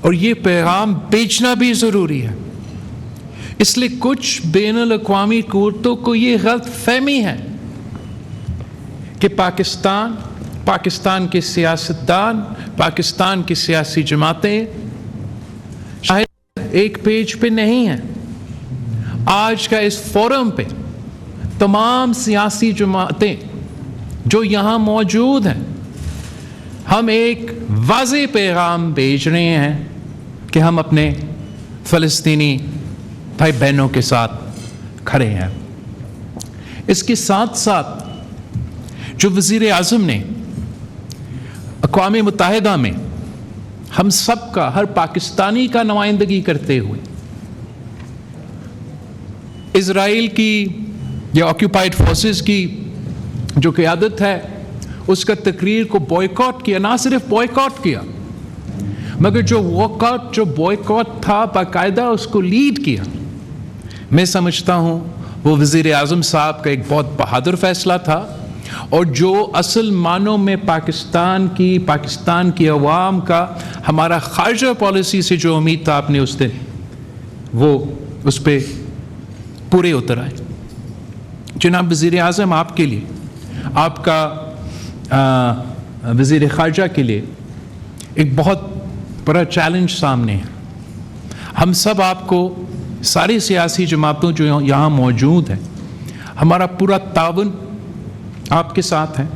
اور یہ پیغام بیچنا بھی ضروری ہے. اس لیے کچھ بین الاقوامی قوتوں کو یہ غلط فہمی ہے کہ پاکستان کے سیاستدان، پاکستان کی سیاسی جماعتیں شاید ایک پیج پہ نہیں ہیں. آج کا اس فورم پہ تمام سیاسی جماعتیں جو یہاں موجود ہیں، ہم ایک واضح پیغام بھیج رہے ہیں کہ ہم اپنے فلسطینی بھائی بہنوں کے ساتھ کھڑے ہیں. اس کے ساتھ ساتھ جو وزیر اعظم نے اقوام متحدہ میں ہم سب کا، ہر پاکستانی کا نمائندگی کرتے ہوئے اسرائیل کی یا آکیوپائڈ فورسز کی جو قیادت ہے اس کا تقریر کو بوائیکاٹ کیا. نہ صرف بوائیکاٹ کیا مگر جو بوائیکاٹ تھا باقاعدہ اس کو لیڈ کیا. میں سمجھتا ہوں وہ وزیر اعظم صاحب کا ایک بہت بہادر فیصلہ تھا، اور جو اصل معنوں میں پاکستان کی عوام کا، ہمارا خارجہ پالیسی سے جو امید تھا آپ نے اس دن، وہ اس پہ پورے اتر آئے. جناب وزیر اعظم، آپ کے لیے، آپ کا وزیر خارجہ کے لیے ایک بہت بڑا چیلنج سامنے ہے. ہم سب آپ کو، ساری سیاسی جماعتوں جو یہاں موجود ہیں، ہمارا پورا تعاون آپ کے ساتھ ہے.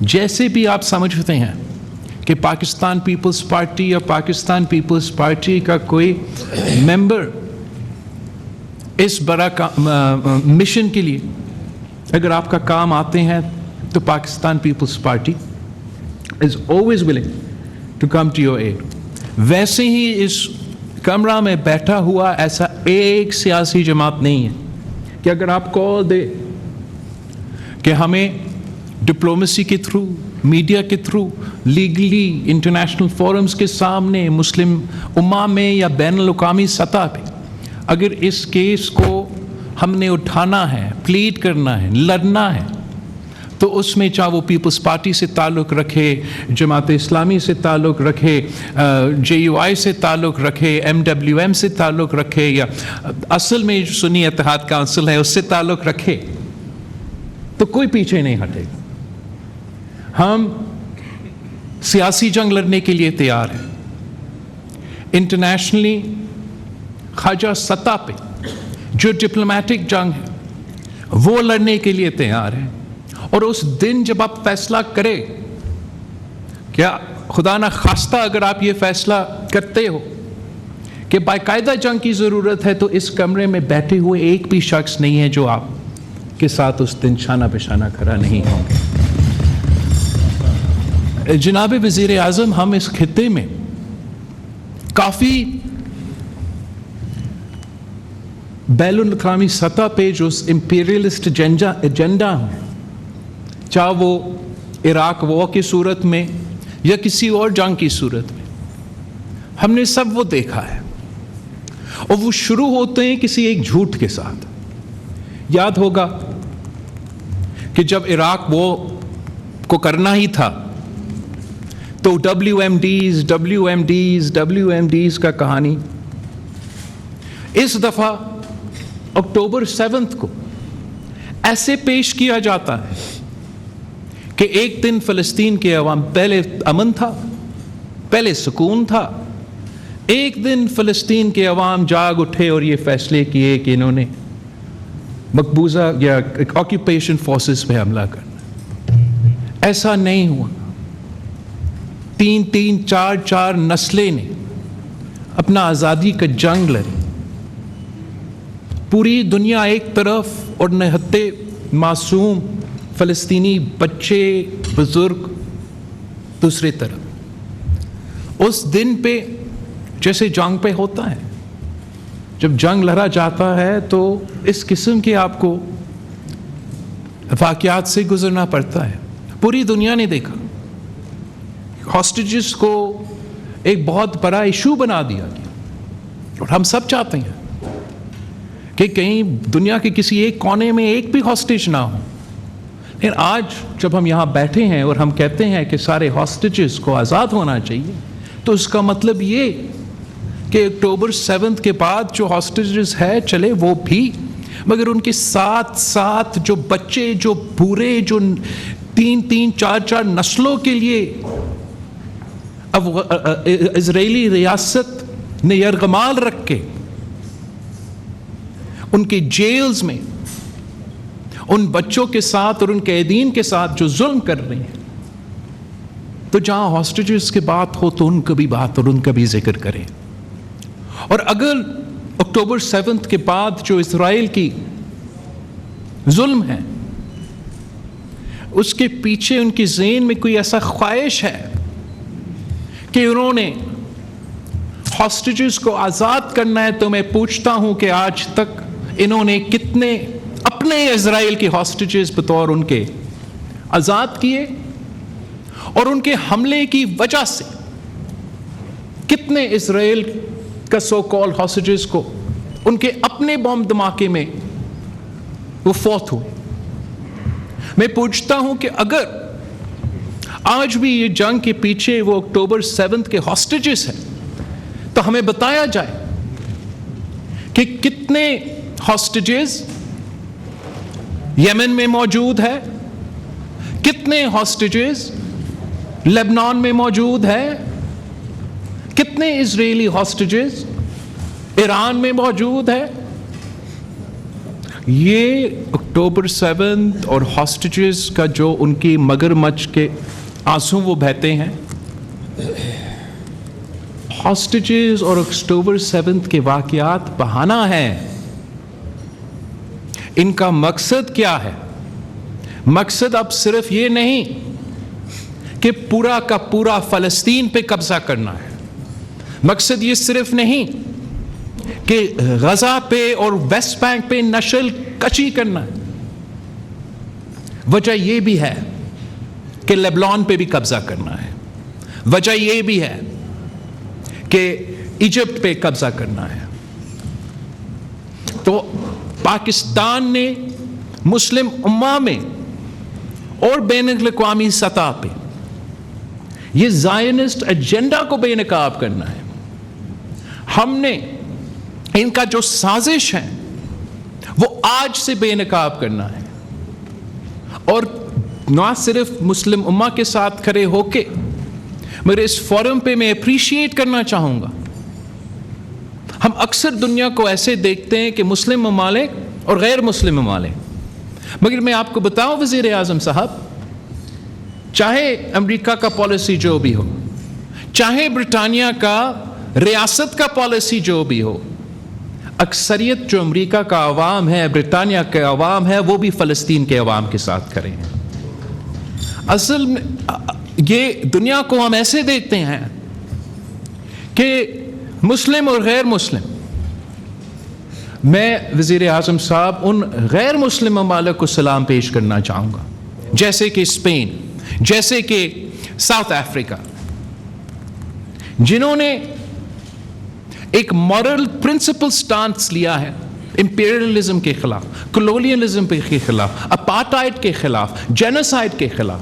جیسے بھی آپ سمجھتے ہیں کہ پاکستان پیپلز پارٹی یا پاکستان پیپلز پارٹی کا کوئی ممبر اس بڑا مشن کے لیے اگر آپ کا کام آتے ہیں تو Pakistan Peoples Party is always willing to come to your aid. ویسے ہی اس کمرہ میں بیٹھا ہوا ایسا ایک سیاسی جماعت نہیں ہے کہ اگر آپ کال دے کہ ہمیں ڈپلومیسی کے تھرو، میڈیا کے تھرو، لیگلی انٹرنیشنل فورمز کے سامنے، مسلم امہ میں یا بین الاقوامی سطح پہ اگر اس کیس کو ہم نے اٹھانا ہے، پلیڈ کرنا ہے، لڑنا ہے، تو اس میں چاہے وہ پیپلز پارٹی سے تعلق رکھے، جماعت اسلامی سے تعلق رکھے، JUI سے تعلق رکھے، MWM سے تعلق رکھے، یا اصل میں سنی اتحاد کونسل ہے اس سے تعلق رکھے، تو کوئی پیچھے نہیں ہٹے گا. ہم سیاسی جنگ لڑنے کے لیے تیار ہیں. انٹرنیشنلی خارجہ سطح پہ جو ڈپلومیٹک جنگ ہے وہ لڑنے کے لیے تیار ہیں. اور اس دن جب آپ فیصلہ کریں، کیا خدا نہ خواستہ اگر آپ یہ فیصلہ کرتے ہو کہ باقاعدہ جنگ کی ضرورت ہے، تو اس کمرے میں بیٹھے ہوئے ایک بھی شخص نہیں ہے جو آپ کے ساتھ اس دن شانہ بہ شانہ کھڑا نہیں ہوں گے. جناب وزیر اعظم، ہم اس خطے میں کافی بین الاقوامی سطح پہ جو امپیریلسٹ ایجنڈا ہے، چاہے وہ عراق وار کی صورت میں یا کسی اور جنگ کی صورت میں، ہم نے سب وہ دیکھا ہے، اور وہ شروع ہوتے ہیں کسی ایک جھوٹ کے ساتھ. یاد ہوگا کہ جب عراق وار کو کرنا ہی تھا تو WMDs کا کہانی اس دفعہ اکتوبر 7 کو ایسے پیش کیا جاتا ہے کہ ایک دن فلسطین کے عوام، پہلے امن تھا، پہلے سکون تھا، ایک دن فلسطین کے عوام جاگ اٹھے اور یہ فیصلے کیے کہ انہوں نے مقبوضہ یا آکیوپیشن فورسز پہ حملہ کرنا. ایسا نہیں ہوا. 3 4 نسلیں نے اپنا آزادی کا جنگ لڑی. پوری دنیا ایک طرف اور نہتے معصوم فلسطینی بچے بزرگ دوسری طرف. اس دن پہ جیسے جنگ پہ ہوتا ہے، جب جنگ لڑا جاتا ہے تو اس قسم کے آپ کو واقعات سے گزرنا پڑتا ہے. پوری دنیا نے دیکھا، ہاسٹیجز کو ایک بہت بڑا ایشو بنا دیا گیا، اور ہم سب چاہتے ہیں کہ کہیں دنیا کے کسی ایک کونے میں ایک بھی ہاسٹیج نہ ہو. لیکن آج جب ہم یہاں بیٹھے ہیں اور ہم کہتے ہیں کہ سارے ہاسٹیجز کو آزاد ہونا چاہیے، تو اس کا مطلب یہ کہ اکتوبر 7 کے بعد جو ہاسٹیجز ہے چلے وہ بھی، مگر ان کے ساتھ ساتھ جو بچے، جو بوڑھے، جو 3-4 نسلوں کے لیے اسرائیلی ریاست نے یرغمال رکھ کے ان کے جیلز میں ان بچوں کے ساتھ اور ان قیدین کے ساتھ جو ظلم کر رہے ہیں، تو جہاں ہاسٹیجز کی بات ہو تو ان کا بھی بات اور ان کا بھی ذکر کریں. اور اگر اکتوبر 7 کے بعد جو اسرائیل کی ظلم ہے اس کے پیچھے ان کی ذہن میں کوئی ایسا خواہش ہے کہ انہوں نے ہاسٹیجز کو آزاد کرنا ہے، تو میں پوچھتا ہوں کہ آج تک انہوں نے کتنے اپنے اسرائیل کے ہاسٹیجز بطور ان کے آزاد کیے، اور ان کے حملے کی وجہ سے کتنے اسرائیل کا سو کال ہاسٹیجز کو ان کے اپنے بم دھماکے میں وہ فوت ہوئے. میں پوچھتا ہوں کہ اگر آج بھی یہ جنگ کے پیچھے وہ اکتوبر 7 کے ہاسٹیجز ہیں تو ہمیں بتایا جائے کہ کتنے ہاسٹیجز یمن میں موجود ہے، کتنے ہاسٹیجز لیبنان میں موجود ہے، کتنے اسرائیلی ہاسٹیجز ایران میں موجود ہے. یہ اکتوبر 7 اور ہاسٹیجز کا جو ان کی مگرمچھ کے آنسو وہ بہتے ہیں، ہاسٹیجز اور اکتوبر 7 کے واقعات بہانہ ہے. ان کا مقصد کیا ہے؟ مقصد اب صرف یہ نہیں کہ پورا کا پورا فلسطین پہ قبضہ کرنا ہے، مقصد یہ صرف نہیں کہ غزہ پہ اور ویسٹ بینک پہ نسل کشی کرنا ہے، وجہ یہ بھی ہے کہ لیبنان پہ بھی قبضہ کرنا ہے، وجہ یہ بھی ہے کہ ایجپٹ پہ قبضہ کرنا ہے. تو پاکستان نے مسلم امہ میں اور بین الاقوامی سطح پہ یہ زائنسٹ ایجنڈا کو بے نقاب کرنا ہے. ہم نے ان کا جو سازش ہے وہ آج سے بے نقاب کرنا ہے، اور نہ صرف مسلم امہ کے ساتھ کھڑے ہو کے، مگر اس فورم پہ میں اپریشیٹ کرنا چاہوں گا. ہم اکثر دنیا کو ایسے دیکھتے ہیں کہ مسلم ممالک اور غیر مسلم ممالک، مگر میں آپ کو بتاؤں وزیر اعظم صاحب، چاہے امریکہ کا پالیسی جو بھی ہو، چاہے برطانیہ کا ریاست کا پالیسی جو بھی ہو، اکثریت جو امریکہ کا عوام ہے، برطانیہ کے عوام ہے، وہ بھی فلسطین کے عوام کے ساتھ کھڑے ہیں. اصل میں یہ دنیا کو ہم ایسے دیکھتے ہیں کہ مسلم اور غیر مسلم. میں وزیر اعظم صاحب ان غیر مسلم ممالک کو سلام پیش کرنا چاہوں گا، جیسے کہ اسپین، جیسے کہ ساؤتھ افریقہ، جنہوں نے ایک مورل پرنسپل سٹانس لیا ہے امپیریلزم کے خلاف، کولونیلزم کے خلاف، اپارٹائڈ کے خلاف، جینوسائڈ کے خلاف.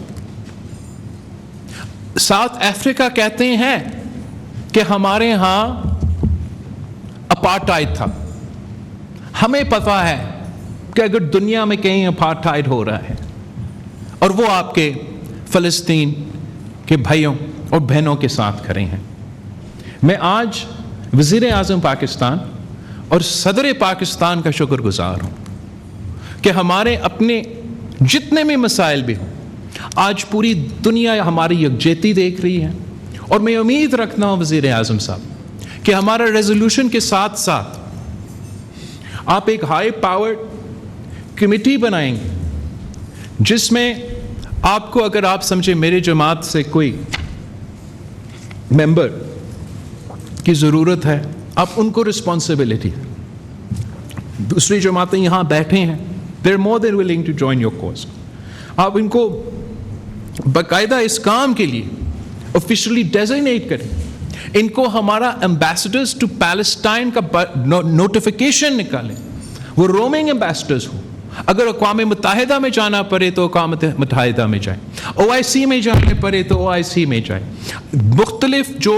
ساؤتھ افریقہ کہتے ہیں کہ ہمارے ہاں اپارٹائڈ تھا. ہمیں پتہ ہے کہ اگر دنیا میں کہیں اپارٹائڈ ہو رہا ہے، اور وہ آپ کے فلسطین کے بھائیوں اور بہنوں کے ساتھ کھڑے ہیں. میں آج وزیر اعظم پاکستان اور صدر پاکستان کا شکر گزار ہوں کہ ہمارے اپنے جتنے بھی مسائل بھی ہوں، آج پوری دنیا ہماری یکجہتی دیکھ رہی ہے. اور میں امید رکھتا ہوں وزیر اعظم صاحب کہ ہمارا ریزولوشن کے ساتھ ساتھ آپ ایک ہائی پاورڈ کمیٹی بنائیں گے، جس میں آپ کو، اگر آپ سمجھیں میرے جماعت سے کوئی ممبر کی ضرورت ہے، آپ ان کو رسپانسبلٹی، دوسری جماعتیں یہاں بیٹھے ہیں، they're more than willing to join your cause. آپ ان کو باقاعدہ اس کام کے لیے آفیشلی ڈیزگنیٹ کریں. ان کو ہمارا ایمبیسڈرز ٹو پیلسٹائن کا نوٹیفیکیشن نکالیں، وہ رومنگ ایمبیسڈرز ہوں. اگر اقوام متحدہ میں جانا پڑے تو اقوام متحدہ میں جائیں، OIC میں جانا پڑے تو OIC میں جائیں. مختلف جو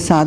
7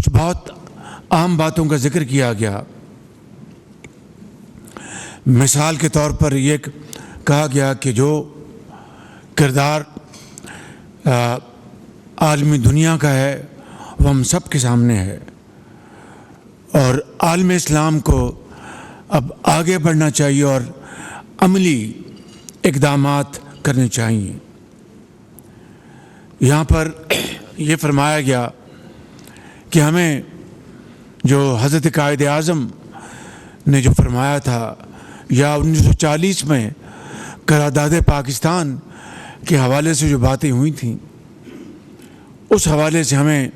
کچھ بہت اہم باتوں کا ذکر کیا گیا. مثال کے طور پر یہ کہا گیا کہ جو کردار عالمی دنیا کا ہے وہ ہم سب کے سامنے ہے، اور عالم اسلام کو اب آگے بڑھنا چاہیے اور عملی اقدامات کرنے چاہیے. یہاں پر یہ فرمایا گیا کہ ہمیں جو حضرت قائد اعظم نے جو فرمایا تھا، یا 1940 میں قرارداد پاکستان کے حوالے سے جو باتیں ہوئی تھیں، اس حوالے سے ہمیں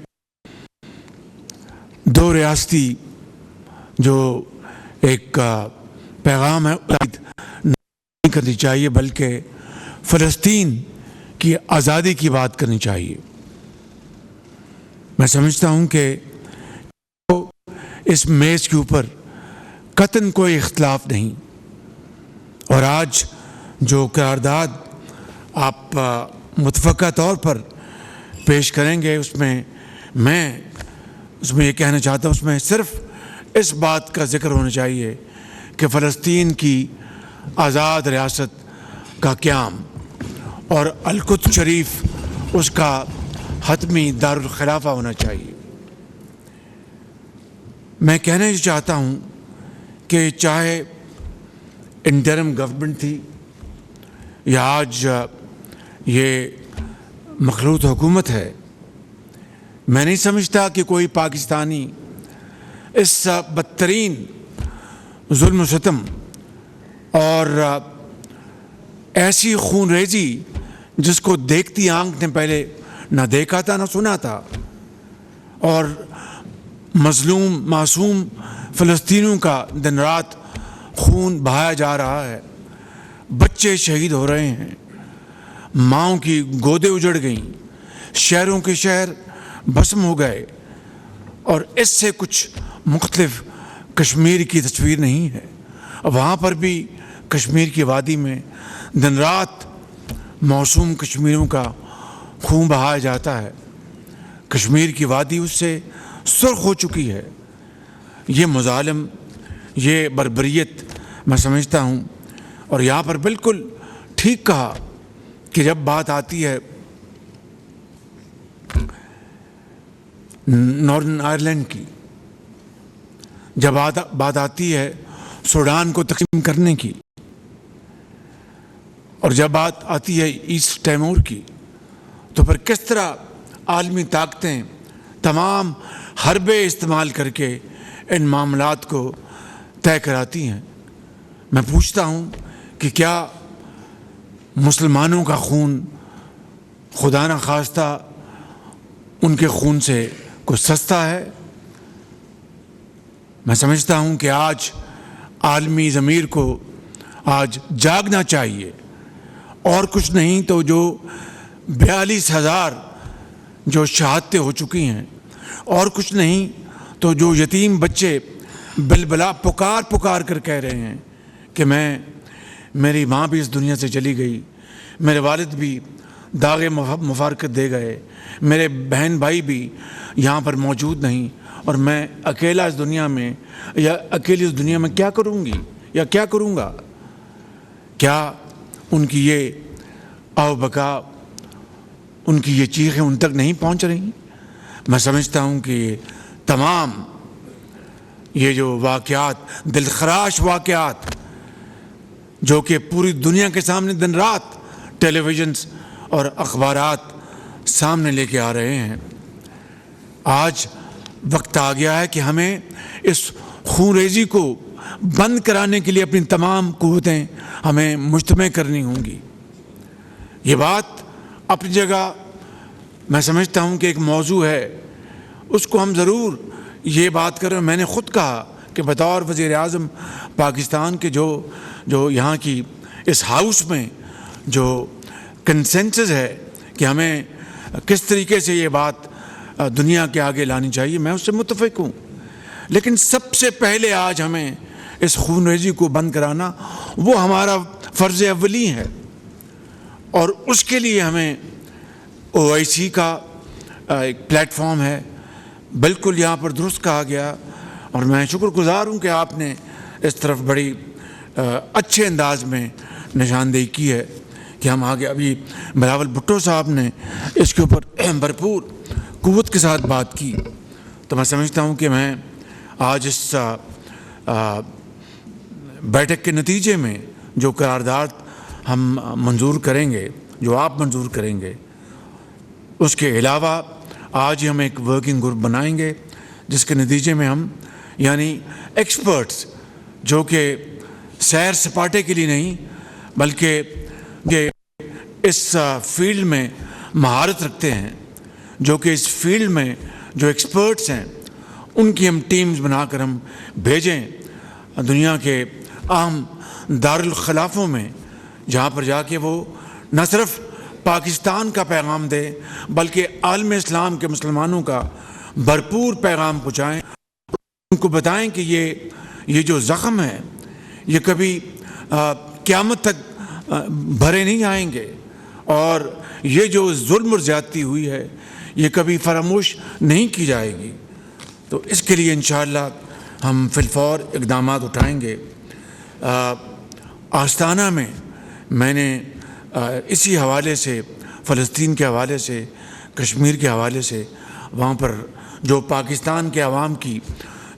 دو ریاستی جو ایک پیغام ہے نہیں کرنی چاہیے، بلکہ فلسطین کی آزادی کی بات کرنی چاہیے. میں سمجھتا ہوں کہ اس میز کے اوپر قطعاً کوئی اختلاف نہیں، اور آج جو قرارداد آپ متفقہ طور پر پیش کریں گے، اس میں یہ کہنا چاہتا ہوں، اس میں صرف اس بات کا ذکر ہونا چاہیے کہ فلسطین کی آزاد ریاست کا قیام اور القدس شریف اس کا حتمی دارالخلافہ ہونا چاہیے. میں کہنا یہ چاہتا ہوں کہ چاہے انٹرم گورنمنٹ تھی یا آج یہ مخلوط حکومت ہے، میں نہیں سمجھتا کہ کوئی پاکستانی اس بدترین ظلم و ستم اور ایسی خون ریزی جس کو دیکھتی آنکھ نے پہلے نہ دیکھا تھا نہ سنا تھا، اور مظلوم معصوم فلسطینیوں کا دن رات خون بہایا جا رہا ہے، بچے شہید ہو رہے ہیں، ماؤں کی گودیں اجڑ گئیں، شہروں کے شہر بھسم ہو گئے، اور اس سے کچھ مختلف کشمیر کی تصویر نہیں ہے. وہاں پر بھی کشمیر کی وادی میں دن رات معصوم کشمیریوں کا خون بہایا جاتا ہے. کشمیر کی وادی اس سے سرخ ہو چکی ہے. یہ مظالم، یہ بربریت میں سمجھتا ہوں، اور یہاں پر بالکل ٹھیک کہا کہ جب بات آتی ہے نارتھن آئرلینڈ کی، جب بات آتی ہے سوڈان کو تقسیم کرنے کی، اور جب بات آتی ہے ایسٹ تیمور کی، تو پھر کس طرح عالمی طاقتیں تمام حربے استعمال کر کے ان معاملات کو طے کراتی ہیں. میں پوچھتا ہوں کہ کیا مسلمانوں کا خون خدا نہ خواستہ ان کے خون سے کچھ سستا ہے؟ میں سمجھتا ہوں کہ آج عالمی ضمیر کو آج جاگنا چاہیے، اور کچھ نہیں تو جو 42,000 جو شہادتیں ہو چکی ہیں، اور کچھ نہیں تو جو یتیم بچے بلبلا پکار کر کہہ رہے ہیں کہ میری ماں بھی اس دنیا سے چلی گئی، میرے والد بھی داغ مفارقت دے گئے، میرے بہن بھائی بھی یہاں پر موجود نہیں، اور میں اکیلا اس دنیا میں یا اکیلی اس دنیا میں کیا کروں گی یا کیا کروں گا؟ کیا ان کی یہ آو بکا، ان کی یہ چیخیں ان تک نہیں پہنچ رہی؟ میں سمجھتا ہوں کہ تمام یہ جو واقعات، دلخراش واقعات جو کہ پوری دنیا کے سامنے دن رات ٹیلی ویژنز اور اخبارات سامنے لے کے آ رہے ہیں، آج وقت آ گیا ہے کہ ہمیں اس خون ریزی کو بند کرانے کے لیے اپنی تمام قوتیں ہمیں مجتمع کرنی ہوں گی. یہ بات اپنی جگہ میں سمجھتا ہوں کہ ایک موضوع ہے، اس کو ہم ضرور یہ بات کریں. میں نے خود کہا کہ بطور وزیر اعظم پاکستان کے جو یہاں کی اس ہاؤس میں جو کنسنسس ہے کہ ہمیں کس طریقے سے یہ بات دنیا کے آگے لانی چاہیے، میں اس سے متفق ہوں. لیکن سب سے پہلے آج ہمیں اس خون ریزی کو بند کرانا وہ ہمارا فرض اولی ہے، اور اس کے لیے ہمیں OIC کا ایک پلیٹ فارم ہے، بالکل یہاں پر درست کہا گیا، اور میں شکر گزار ہوں کہ آپ نے اس طرف بڑی اچھے انداز میں نشاندہی کی ہے کہ ہم آگے. ابھی بلاول بھٹو صاحب نے اس کے اوپر بھرپور قوت کے ساتھ بات کی، تو میں سمجھتا ہوں کہ میں آج اس بیٹھک کے نتیجے میں جو قرارداد ہم منظور کریں گے، جو آپ منظور کریں گے، اس کے علاوہ آج ہم ایک ورکنگ گروپ بنائیں گے جس کے نتیجے میں ہم یعنی ایکسپرٹس جو کہ سیر سپاٹے کے لیے نہیں بلکہ کہ اس فیلڈ میں مہارت رکھتے ہیں، جو کہ اس فیلڈ میں جو ایکسپرٹس ہیں، ان کی ہم ٹیمز بنا کر ہم بھیجیں دنیا کے اہم دارالخلافوں میں، جہاں پر جا کے وہ نہ صرف پاکستان کا پیغام دے بلکہ عالم اسلام کے مسلمانوں کا بھرپور پیغام پہنچائیں، ان کو بتائیں کہ یہ جو زخم ہے یہ کبھی قیامت تک بھرے نہیں آئیں گے، اور یہ جو ظلم اور زیادتی ہوئی ہے یہ کبھی فراموش نہیں کی جائے گی. تو اس کے لیے انشاءاللہ ہم فی الفور اقدامات اٹھائیں گے. آستانہ میں نے اسی حوالے سے، فلسطین کے حوالے سے، کشمیر کے حوالے سے، وہاں پر جو پاکستان کے عوام کی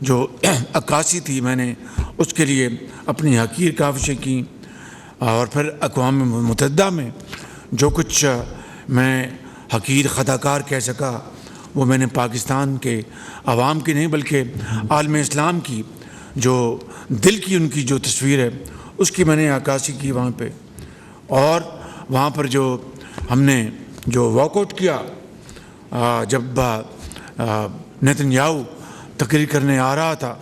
جو عکاسی تھی، میں نے اس کے لیے اپنی حقیر کاوشیں کیں، اور پھر اقوام متحدہ میں جو کچھ میں حقیر خطاکار کہہ سکا وہ میں نے پاکستان کے عوام کی نہیں بلکہ عالم اسلام کی جو دل کی ان کی جو تصویر ہے اس کی میں نے عکاسی کی وہاں پہ. اور وہاں پر جو ہم نے جو واک آؤٹ کیا جب نیتن یاہو تقریر کرنے آ رہا تھا،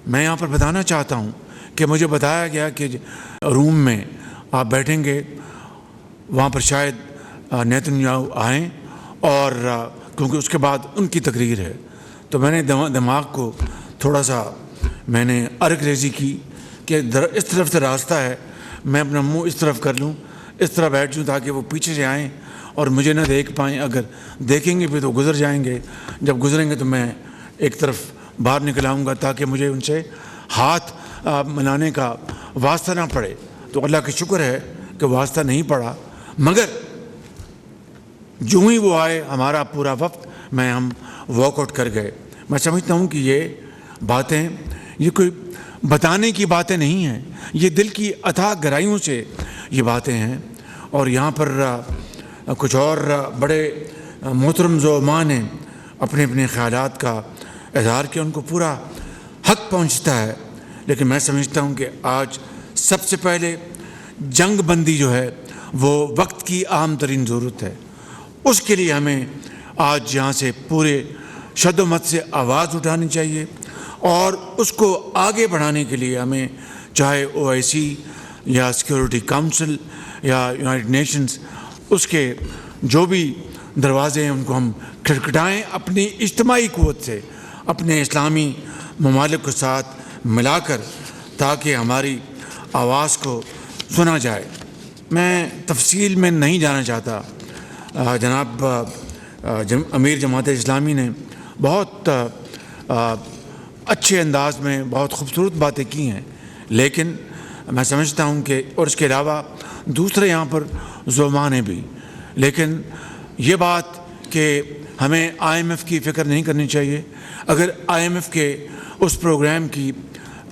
میں یہاں پر بتانا چاہتا ہوں کہ مجھے بتایا گیا کہ روم میں آپ بیٹھیں گے، وہاں پر شاید نیتن یاہو آئیں، اور کیونکہ اس کے بعد ان کی تقریر ہے، تو میں نے دماغ کو تھوڑا سا میں نے ارک ریزی کی کہ اس طرف سے راستہ ہے، میں اپنا منہ اس طرف کر لوں، اس طرح بیٹھ جوں تاکہ وہ پیچھے سے آئیں اور مجھے نہ دیکھ پائیں. اگر دیکھیں گے بھی تو گزر جائیں گے، جب گزریں گے تو میں ایک طرف باہر نکل آؤں گا تاکہ مجھے ان سے ہاتھ ملانے کا واسطہ نہ پڑے. تو اللہ کا شکر ہے کہ واسطہ نہیں پڑا، مگر جو ہی وہ آئے ہمارا پورا وقت ہم واک آؤٹ کر گئے. میں سمجھتا ہوں کہ یہ باتیں یہ کوئی بتانے کی باتیں نہیں ہیں، یہ دل کی اتھاہ گہرائیوں سے یہ باتیں ہیں. اور یہاں پر کچھ اور بڑے محترم زعماء نے اپنے اپنے خیالات کا اظہار کیا، ان کو پورا حق پہنچتا ہے، لیکن میں سمجھتا ہوں کہ آج سب سے پہلے جنگ بندی جو ہے وہ وقت کی اہم ترین ضرورت ہے. اس کے لیے ہمیں آج یہاں سے پورے شد و مت سے آواز اٹھانی چاہیے، اور اس کو آگے بڑھانے کے لیے ہمیں چاہے OIC یا سیکورٹی کاؤنسل یا یونائٹڈ نیشنز، اس کے جو بھی دروازے ہیں ان کو ہم کھٹکھٹائیں اپنی اجتماعی قوت سے، اپنے اسلامی ممالک کے ساتھ ملا کر، تاکہ ہماری آواز کو سنا جائے. میں تفصیل میں نہیں جانا چاہتا. جناب امیر جماعت اسلامی نے بہت اچھے انداز میں بہت خوبصورت باتیں کی ہیں، لیکن میں سمجھتا ہوں کہ اور اس کے علاوہ دوسرے یہاں پر زعماء نے بھی، لیکن یہ بات کہ ہمیں IMF کی فکر نہیں کرنی چاہیے. اگر IMF کے اس پروگرام کی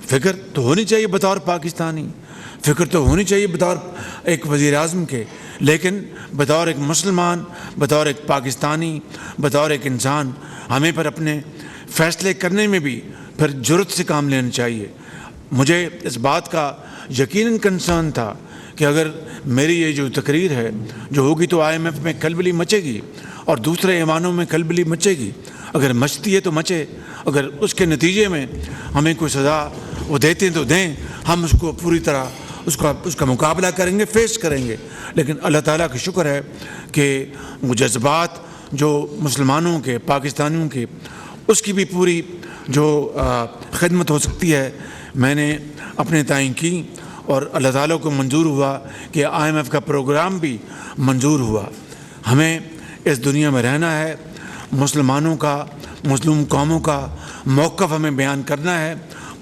فکر تو ہونی چاہیے بطور پاکستانی، فکر تو ہونی چاہیے بطور ایک وزیر اعظم کے، لیکن بطور ایک مسلمان، بطور ایک پاکستانی، بطور ایک انسان ہمیں پر اپنے فیصلے کرنے میں بھی پھر جرأت سے کام لینا چاہیے. مجھے اس بات کا یقیناً کنسرن تھا کہ اگر میری یہ جو تقریر ہے جو ہوگی تو IMF میں کھلبلی مچے گی اور دوسرے ایوانوں میں کھلبلی مچے گی. اگر مچتی ہے تو مچے، اگر اس کے نتیجے میں ہمیں کوئی سزا وہ دیتے ہیں تو دیں، ہم اس کو پوری طرح اس کا مقابلہ کریں گے، فیس کریں گے. لیکن اللہ تعالیٰ کا شکر ہے کہ وہ جذبات جو مسلمانوں کے، پاکستانیوں کے، اس کی بھی پوری جو خدمت ہو سکتی ہے میں نے اپنے تئیں کی، اور اللہ تعالیٰ کو منظور ہوا کہ IMF کا پروگرام بھی منظور ہوا. ہمیں اس دنیا میں رہنا ہے، مسلمانوں کا مظلوم قوموں کا موقف ہمیں بیان کرنا ہے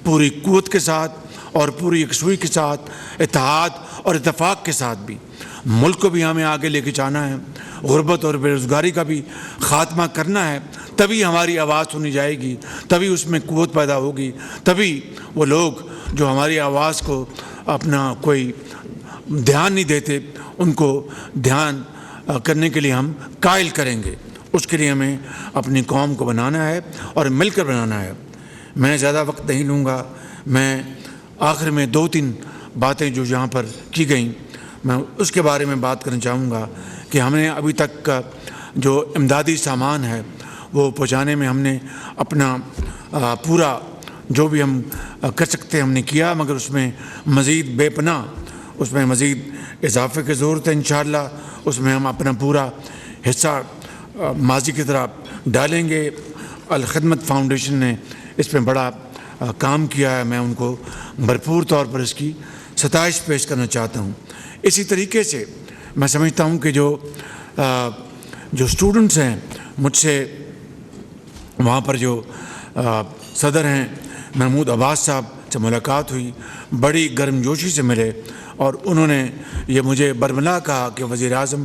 پوری قوت کے ساتھ اور پوری یکسوئی کے ساتھ، اتحاد اور اتفاق کے ساتھ بھی۔ ملک کو بھی ہمیں آگے لے کے جانا ہے، غربت اور بے روزگاری کا بھی خاتمہ کرنا ہے، تبھی ہماری آواز سنی جائے گی، تبھی اس میں قوت پیدا ہوگی، تبھی وہ لوگ جو ہماری آواز کو اپنا کوئی دھیان نہیں دیتے ان کو دھیان کرنے کے لیے ہم قائل کریں گے۔ اس کے لیے ہمیں اپنی قوم کو بنانا ہے اور مل کر بنانا ہے۔ میں زیادہ وقت نہیں لوں گا، میں آخر میں 2-3 باتیں جو یہاں پر کی گئیں میں اس کے بارے میں بات کرنا چاہوں گا کہ ہم نے ابھی تک کا جو امدادی سامان ہے وہ پہنچانے میں ہم نے اپنا پورا جو بھی ہم کر سکتے ہیں ہم نے کیا، مگر اس میں مزید بے پناہ اس میں مزید اضافے کی ضرورت ہے۔ انشاءاللہ اس میں ہم اپنا پورا حصہ ماضی کی طرح ڈالیں گے۔ الخدمت فاؤنڈیشن نے اس میں بڑا کام کیا ہے، میں ان کو بھرپور طور پر اس کی ستائش پیش کرنا چاہتا ہوں۔ اسی طریقے سے میں سمجھتا ہوں کہ جو اسٹوڈنٹس ہیں، مجھ سے وہاں پر جو صدر ہیں محمود عباس صاحب سے ملاقات ہوئی، بڑی گرم جوشی سے ملے اور انہوں نے یہ مجھے برملا کہا کہ وزیر اعظم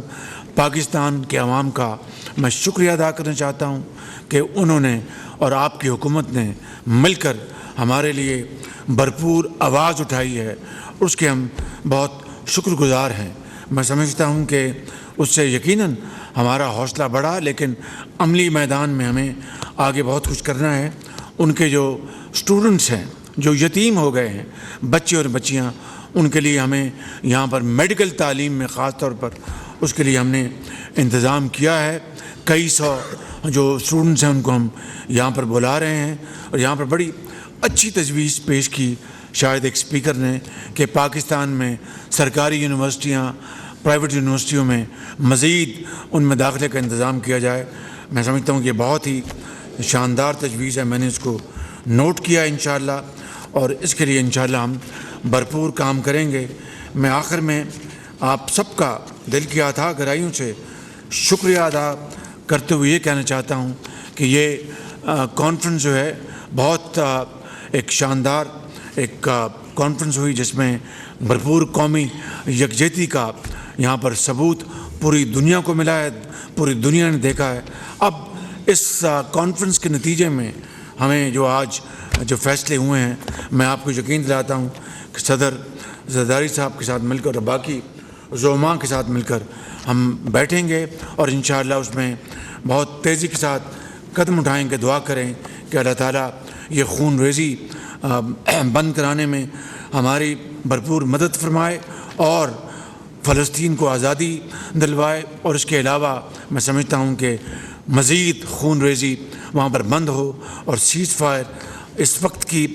پاکستان کے عوام کا میں شکریہ ادا کرنا چاہتا ہوں کہ انہوں نے اور آپ کی حکومت نے مل کر ہمارے لیے بھرپور آواز اٹھائی ہے، اس کے ہم بہت شکر گزار ہیں۔ میں سمجھتا ہوں کہ اس سے یقیناً ہمارا حوصلہ بڑھا، لیکن عملی میدان میں ہمیں آگے بہت کچھ کرنا ہے۔ ان کے جو اسٹوڈنٹس ہیں جو یتیم ہو گئے ہیں، بچے اور بچیاں، ان کے لیے ہمیں یہاں پر میڈیکل تعلیم میں خاص طور پر اس کے لیے ہم نے انتظام کیا ہے۔ کئی سو جو اسٹوڈنٹس ہیں ان کو ہم یہاں پر بلا رہے ہیں اور یہاں پر بڑی اچھی تجویز پیش کی شاید ایک اسپیکر نے کہ پاکستان میں سرکاری یونیورسٹیاں پرائیویٹ یونیورسٹیوں میں مزید ان میں داخلے کا انتظام کیا جائے۔ میں سمجھتا ہوں کہ یہ بہت ہی شاندار تجویز ہے، میں نے اس کو نوٹ کیا انشاءاللہ اور اس کے لیے انشاءاللہ ہم بھرپور کام کریں گے۔ میں آخر میں آپ سب کا دل کی اتھاہ گہرائیوں سے شکریہ ادا کرتے ہوئے یہ کہنا چاہتا ہوں کہ یہ کانفرنس جو ہے بہت ایک شاندار ایک کانفرنس ہوئی جس میں بھرپور قومی یکجہتی کا یہاں پر ثبوت پوری دنیا کو ملا ہے، پوری دنیا نے دیکھا ہے۔ اب اس کانفرنس کے نتیجے میں ہمیں جو آج جو فیصلے ہوئے ہیں، میں آپ کو یقین دلاتا ہوں کہ صدر زرداری صاحب کے ساتھ مل کر اور باقی زعماء کے ساتھ مل کر ہم بیٹھیں گے اور انشاءاللہ اس میں بہت تیزی کے ساتھ قدم اٹھائیں گے، دعا کریں کہ اللہ تعالیٰ یہ خون ریزی بند کرانے میں ہماری بھرپور مدد فرمائے اور فلسطین کو آزادی دلوائے، اور اس کے علاوہ میں سمجھتا ہوں کہ مزید خون ریزی وہاں پر بند ہو اور سیز فائر اس وقت کی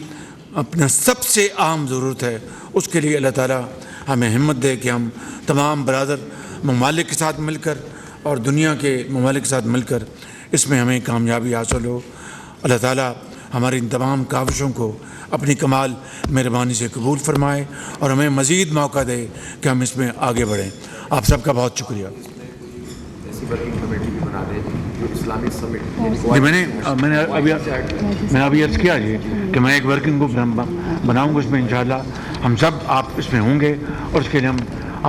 اپنا سب سے اہم ضرورت ہے۔ اس کے لیے اللہ تعالیٰ ہمیں ہمت دے کہ ہم تمام برادر ممالک کے ساتھ مل کر اور دنیا کے ممالک کے ساتھ مل کر اس میں ہمیں کامیابی حاصل ہو۔ اللہ تعالیٰ ہماری ان تمام کاوشوں کو اپنی کمال مہربانی سے قبول فرمائے اور ہمیں مزید موقع دے کہ ہم اس میں آگے بڑھیں۔ آپ سب کا بہت شکریہ۔ جی میں نے ابھی عرض کیا جی کہ میں ایک ورکنگ گروپ بناؤں گا، اس میں انشاءاللہ ہم سب آپ اس میں ہوں گے اور اس کے لیے ہم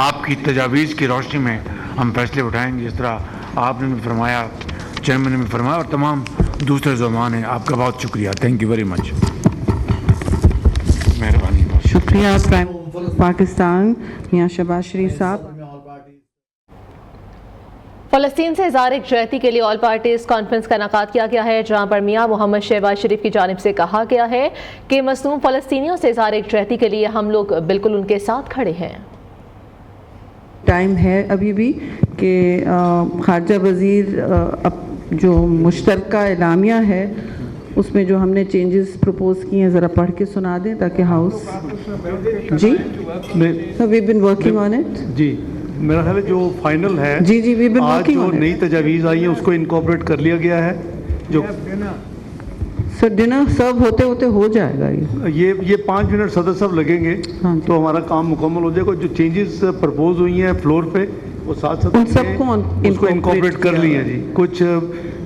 آپ کی تجاویز کی روشنی میں ہم فیصلے اٹھائیں گے، جس طرح آپ نے بھی فرمایا، چیئرمین نے بھی فرمایا اور تمام دوسرے زبان ہیں۔ آپ کا بہت شکریہ، تھینک یو ویری مچ، مہربانی۔ شکریہ پرائم پاکستان میاں شہباز شریف صاحب۔ فلسطین سے اظہار یکجہتی کے لیے آل پارٹیز کانفرنس کا انعقاد کیا گیا ہے، جہاں پر میاں محمد شہباز شریف کی جانب سے کہا گیا ہے کہ مظلوم فلسطینیوں سے اظہار یکجہتی کے لیے ہم لوگ بالکل ان کے ساتھ کھڑے ہیں۔ ٹائم ہے ابھی بھی کہ خارجہ وزیر جو مشترکہ اعلامیہ ہے اس میں جو ہم نے چینجز پروپوز کیے ہیں ذرا پڑھ کے سنا دیں تاکہ ہاؤس جی وی بن ورکنگ آن اٹ۔ جی میرا خیال ہے جو فائنل ہے جی وی بن آج ورکنگ جو آن نئی اٹ تجاویز آئی ہیں اس کو انکارپوریٹ کر لیا گیا ہے۔ جو سر ڈنر سرو ہوتے ہوتے ہو جائے گا یہ 5 منٹ صدر صاحب لگیں گے تو ہمارا کام مکمل ہو جائے گا۔ جو چینجز پرپوز ہوئی ہیں فلور پہ وہ ساتھ ان سب کو اس کو انکارپوریٹ کر لی ہیں جی۔ کچھ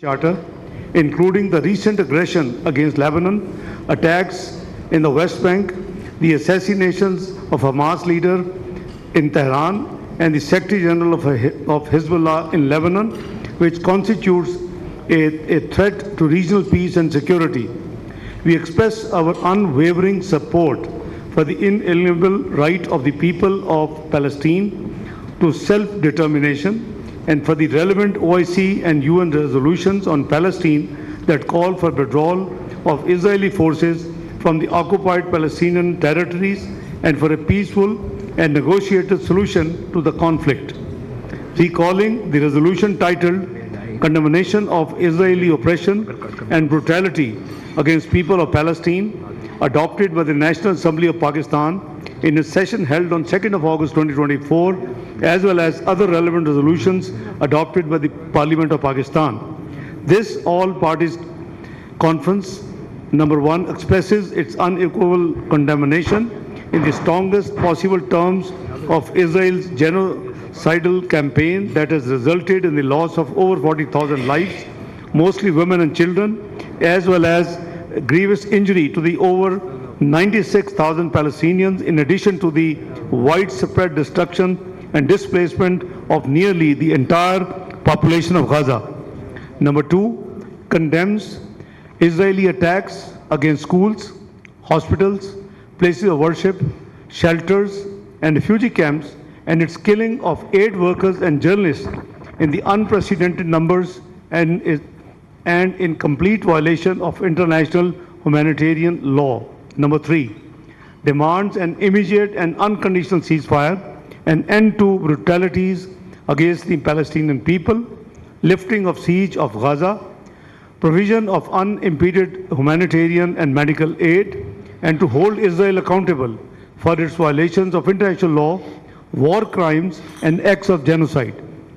Charter, including the recent aggression against Lebanon, attacks in the West Bank, the assassinations of Hamas leader in Tehran, and the Secretary General of Hezbollah in Lebanon, which constitutes a threat to regional peace and security. We express our unwavering support for the inalienable right of the people of Palestine to self-determination and for the relevant OIC and UN resolutions on Palestine that call for withdrawal of Israeli forces from the occupied Palestinian territories and for a peaceful and negotiated solution to the conflict. Recalling the resolution titled Condemnation of Israeli Oppression and Brutality against People of Palestine, adopted by the National Assembly of Pakistan in a session held on 2nd of August 2024, as well as other relevant resolutions adopted by the Parliament of Pakistan. This all-parties conference, number one, expresses its unequivocal condemnation in the strongest possible terms of Israel's genocidal campaign that has resulted in the loss of over 40,000 lives, mostly women and children, as well as grievous injury to the over 96,000 Palestinians, in addition to the widespread destruction and displacement of nearly the entire population of Gaza. Number two, condemns Israeli attacks against schools, hospitals, places of worship, shelters, and refugee camps, and its killing of aid workers and journalists in the unprecedented numbers and in complete violation of international humanitarian law. Number three, demands an immediate and unconditional ceasefire, an end to brutalities against the Palestinian people, lifting of siege of Gaza, provision of unimpeded humanitarian and medical aid, and to hold Israel accountable for its violations of international law, war crimes, and acts of genocide.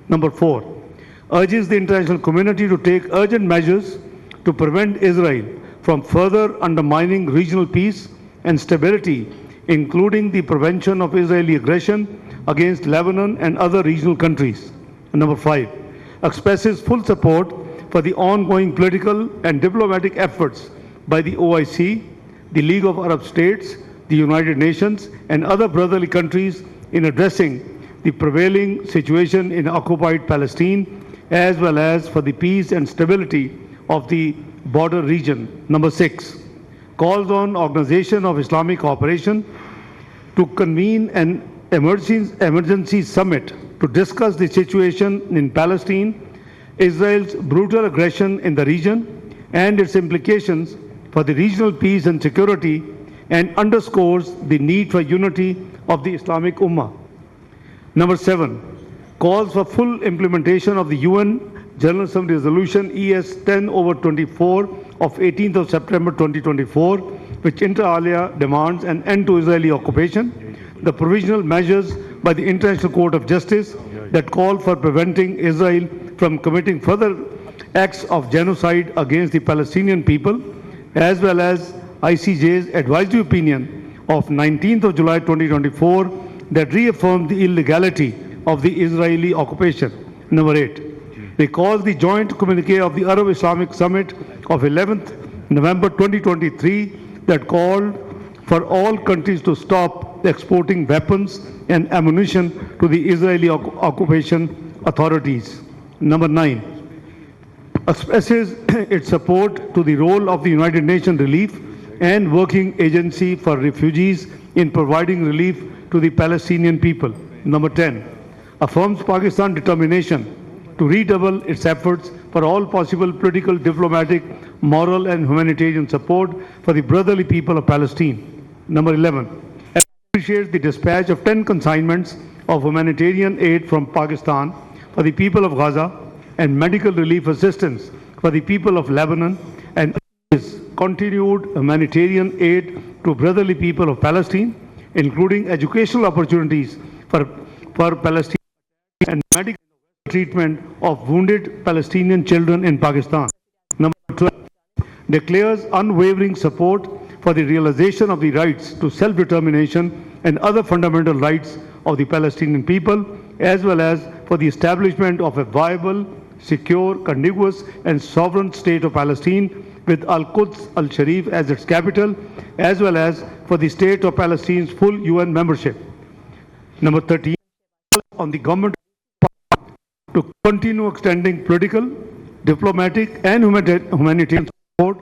Number four, urges the international community to take urgent measures to prevent Israel from further undermining regional peace and stability, including the prevention of Israeli aggression against Lebanon and other regional countries. And number five, expresses full support for the ongoing political and diplomatic efforts by the OIC, the League of Arab States, the United Nations, and other brotherly countries in addressing the prevailing situation in occupied Palestine, as well as for the peace and stability of the border region. Number six, calls on Organization of Islamic Cooperation to convene an emergency summit to discuss the situation in Palestine, Israel's brutal aggression in the region, and its implications for the regional peace and security, and underscores the need for unity of the Islamic Ummah. Number seven, calls for full implementation of the UN General Assembly Resolution ES 10/24 of 18th of September 2024, which inter alia demands an end to Israeli occupation, the provisional measures by the International Court of Justice that call for preventing Israel from committing further acts of genocide against the Palestinian people, as well as ICJ's advisory opinion of 19th of July 2024 that reaffirmed the illegality of the Israeli occupation. Number eight, recalls the joint communique of the Arab Islamic Summit of 11th November 2023 that called for all countries to stop exporting weapons and ammunition to the Israeli occupation authorities. Number 9, expresses its support to the role of the United Nations Relief and Working Agency for Refugees in providing relief to the Palestinian people. Number 10, affirms Pakistan's determination to redouble its efforts for all possible political, diplomatic, moral and humanitarian support for the brotherly people of Palestine. Number 11, appreciates the dispatch of 10 consignments of humanitarian aid from Pakistan for the people of Gaza and medical relief assistance for the people of Lebanon, and continued humanitarian aid to brotherly people of Palestine, including educational opportunities for Palestinians and medical treatment of wounded Palestinian children in Pakistan. Number 12, declares unwavering support for the realization of the rights to self-determination and other fundamental rights of the Palestinian people, as well as for the establishment of a viable, secure, contiguous and sovereign state of Palestine with Al-Quds Al-Sharif as its capital, as well as for the state of Palestine's full UN membership. Number 13, on the government to continue extending political, diplomatic and humanitarian support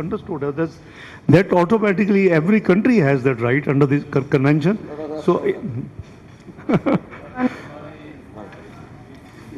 understood that automatically every country has that right under this convention. So